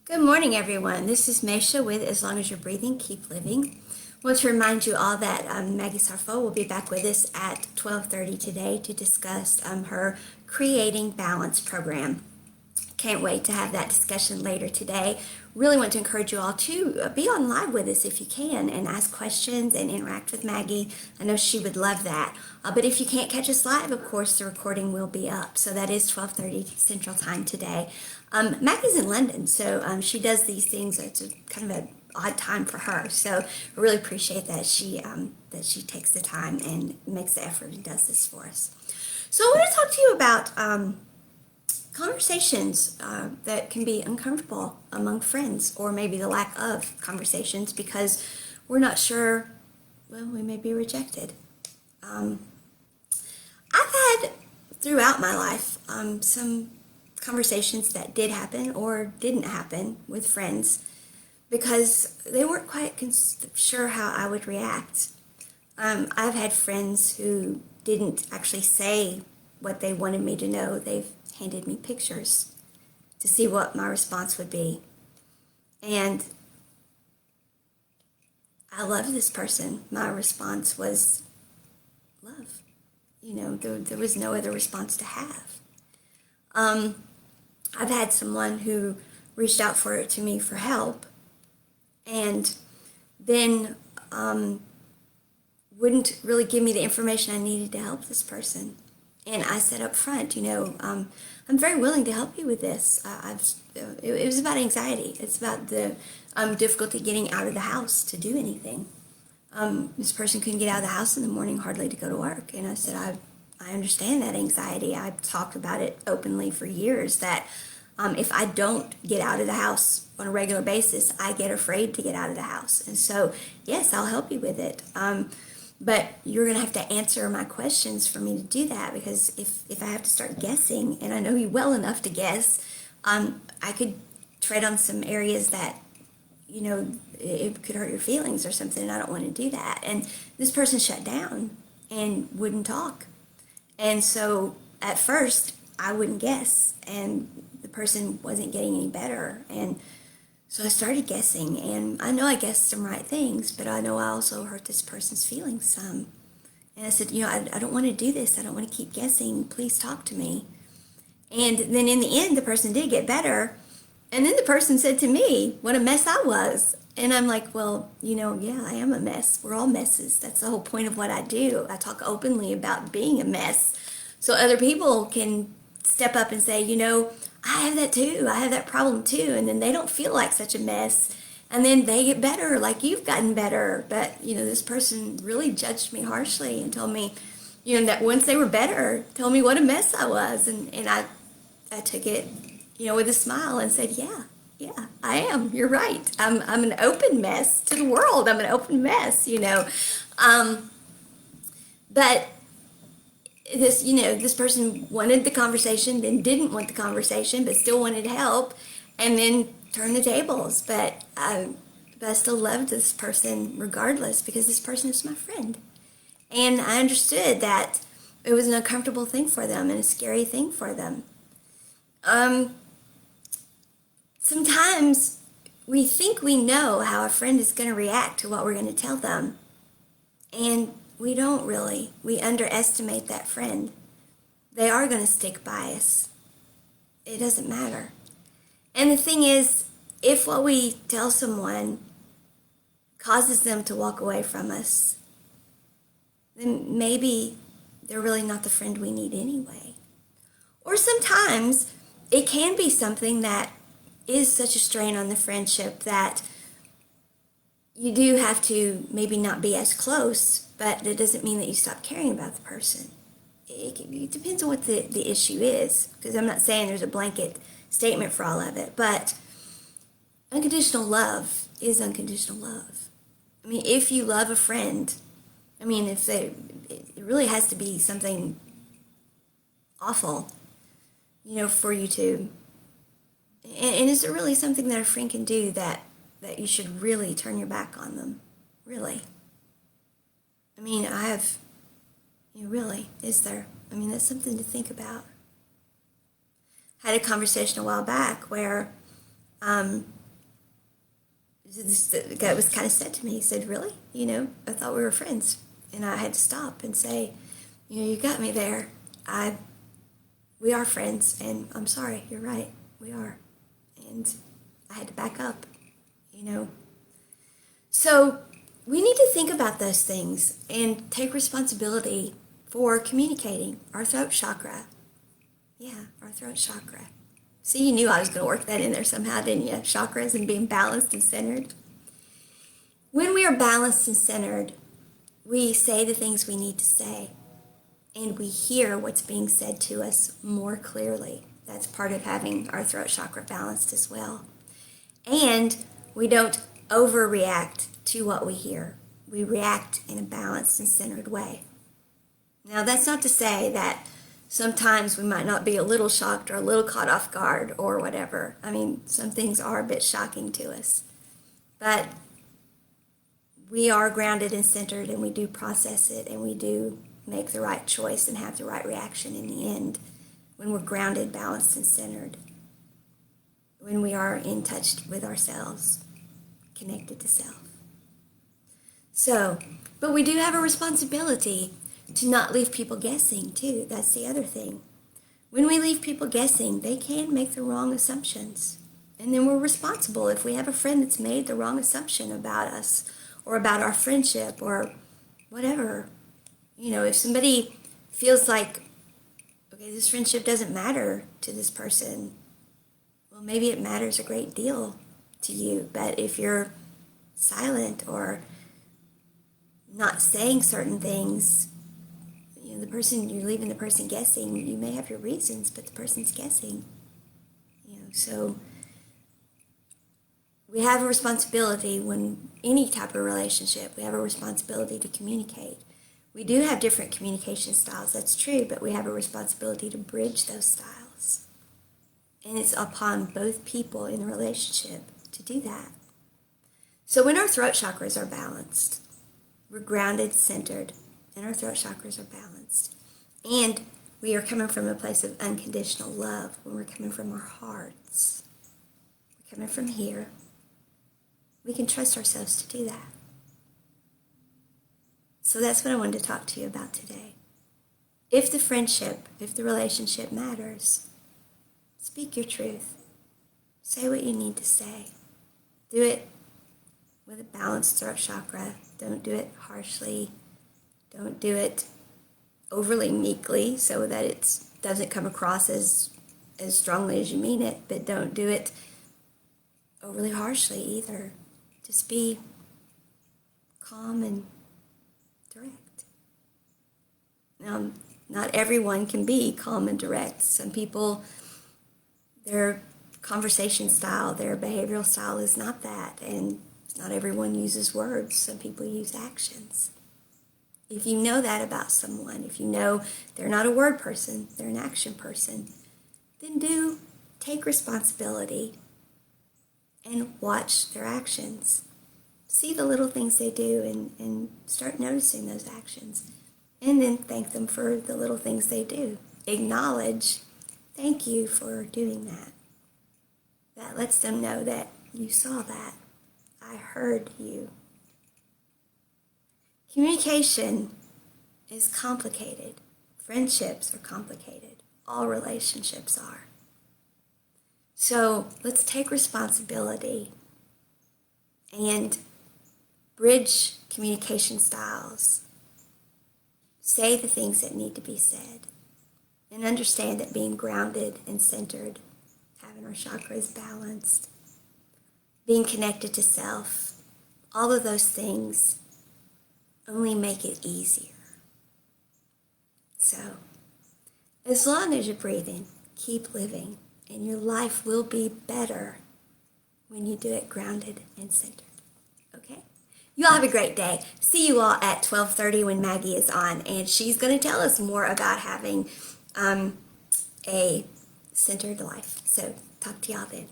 Good morning, everyone. This is Maysha with As Long as You're Breathing, Keep Living. I want to remind you all that Maggie Sarfo will be back with us at 12:30 today to discuss her Creating Balance program. Can't wait to have that discussion later today. Really want to encourage you all to be on live with us if you can and ask questions and interact with Maggie. I know she would love that. But if you can't catch us live, of course, the recording will be up. So that is 12:30 Central Time today. Maggie's in London, so she does these things. It's kind of an odd time for her. So I really appreciate that she takes the time and makes the effort and does this for us. So I want to talk to you about conversations that can be uncomfortable among friends, or maybe the lack of conversations because we're not sure, well, we may be rejected. I've had throughout my life some conversations that did happen or didn't happen with friends because they weren't quite sure how I would react. I've had friends who didn't actually say what they wanted me to know. They've handed me pictures to see what my response would be. And I love this person. My response was love. There was no other response to have. I've had someone who reached out to me for help and then wouldn't really give me the information I needed to help this person. And I said up front, I'm very willing to help you with this. It was about anxiety. It's about the difficulty getting out of the house to do anything. This person couldn't get out of the house in the morning hardly to go to work. And I said, I understand that anxiety. I've talked about it openly for years that if I don't get out of the house on a regular basis, I get afraid to get out of the house. And so, yes, I'll help you with it. But you're going to have to answer my questions for me to do that, because if I have to start guessing, and I know you well enough to guess, I could tread on some areas that, it could hurt your feelings or something, and I don't want to do that. And this person shut down and wouldn't talk. And so at first, I wouldn't guess, and the person wasn't getting any better. And so I started guessing, and I know I guessed some right things, but I know I also hurt this person's feelings some. And I said, I don't want to do this. I don't want to keep guessing. Please talk to me. And then in the end, the person did get better. And then the person said to me, what a mess I was. And I'm like, well, yeah, I am a mess. We're all messes. That's the whole point of what I do. I talk openly about being a mess so other people can step up and say, I have that too. I have that problem too. And then they don't feel like such a mess. And then they get better, like you've gotten better. But, this person really judged me harshly and told me, that once they were better, told me what a mess I was. And I took it, with a smile and said, yeah, I am. You're right. I'm an open mess to the world. I'm an open mess, But this person wanted the conversation, then didn't want the conversation, but still wanted help, and then turned the tables. But I still loved this person regardless, because this person is my friend. And I understood that it was an uncomfortable thing for them and a scary thing for them. Sometimes we think we know how a friend is going to react to what we're going to tell them. And we don't really. We underestimate that friend. They are going to stick by us. It doesn't matter. And the thing is, if what we tell someone causes them to walk away from us, then maybe they're really not the friend we need anyway. Or sometimes it can be something that is such a strain on the friendship that you do have to maybe not be as close, but that doesn't mean that you stop caring about the person. It depends on what the issue is, because I'm not saying there's a blanket statement for all of it, but unconditional love is unconditional love. I mean, if you love a friend, it really has to be something awful, for you to. And is it really something that a friend can do that you should really turn your back on them? Really? Really, is there? That's something to think about. I had a conversation a while back where the guy was kind of said to me, he said, really? I thought we were friends. And I had to stop and say, you got me there. We are friends, and I'm sorry, you're right, we are. And I had to back up. So we need to think about those things and take responsibility for communicating our throat chakra. Yeah, our throat chakra. See, you knew I was going to work that in there somehow, didn't you? Chakras and being balanced and centered. When we are balanced and centered, we say the things we need to say, and we hear what's being said to us more clearly. That's part of having our throat chakra balanced as well. And we don't overreact to what we hear. We react in a balanced and centered way. Now, that's not to say that sometimes we might not be a little shocked or a little caught off guard or whatever. I mean, some things are a bit shocking to us. But we are grounded and centered, and we do process it, and we do make the right choice and have the right reaction in the end when we're grounded, balanced, and centered. When we are in touch with ourselves, connected to self. So, but we do have a responsibility to not leave people guessing, too. That's the other thing. When we leave people guessing, they can make the wrong assumptions. And then we're responsible if we have a friend that's made the wrong assumption about us or about our friendship or whatever. If somebody feels like, okay, this friendship doesn't matter to this person, well, maybe it matters a great deal to you. But if you're silent or not saying certain things, you're leaving the person guessing. You may have your reasons, but the person's guessing. So we have a responsibility when any type of relationship, we have a responsibility to communicate. We do have different communication styles, that's true, but we have a responsibility to bridge those styles. And it's upon both people in the relationship to do that. So when our throat chakras are balanced, we're grounded, centered, and our throat chakras are balanced. And we are coming from a place of unconditional love when we're coming from our hearts. We're coming from here. We can trust ourselves to do that. So that's what I wanted to talk to you about today. If the relationship matters, speak your truth. Say what you need to say. Do it with a balanced throat chakra. Don't do it harshly. Don't do it overly meekly so that it doesn't come across as strongly as you mean it, but don't do it overly harshly either. Just be calm and direct. Now, not everyone can be calm and direct. Some people, their conversation style, their behavioral style is not that, and not everyone uses words. Some people use actions. If you know that about someone, if you know they're not a word person, they're an action person, then take responsibility and watch their actions. See the little things they do and start noticing those actions. And then thank them for the little things they do. Acknowledge, thank you for doing that. That lets them know that you saw that. I heard you. Communication is complicated. Friendships are complicated. All relationships are. So let's take responsibility and bridge communication styles. Say the things that need to be said. And understand that being grounded and centered, having our chakras balanced, being connected to self, all of those things only make it easier. So, as long as you're breathing, keep living, and your life will be better when you do it grounded and centered. Okay? You all have a great day. See you all at 12:30 when Maggie is on, and she's going to tell us more about having a centered life. So, talk to y'all then.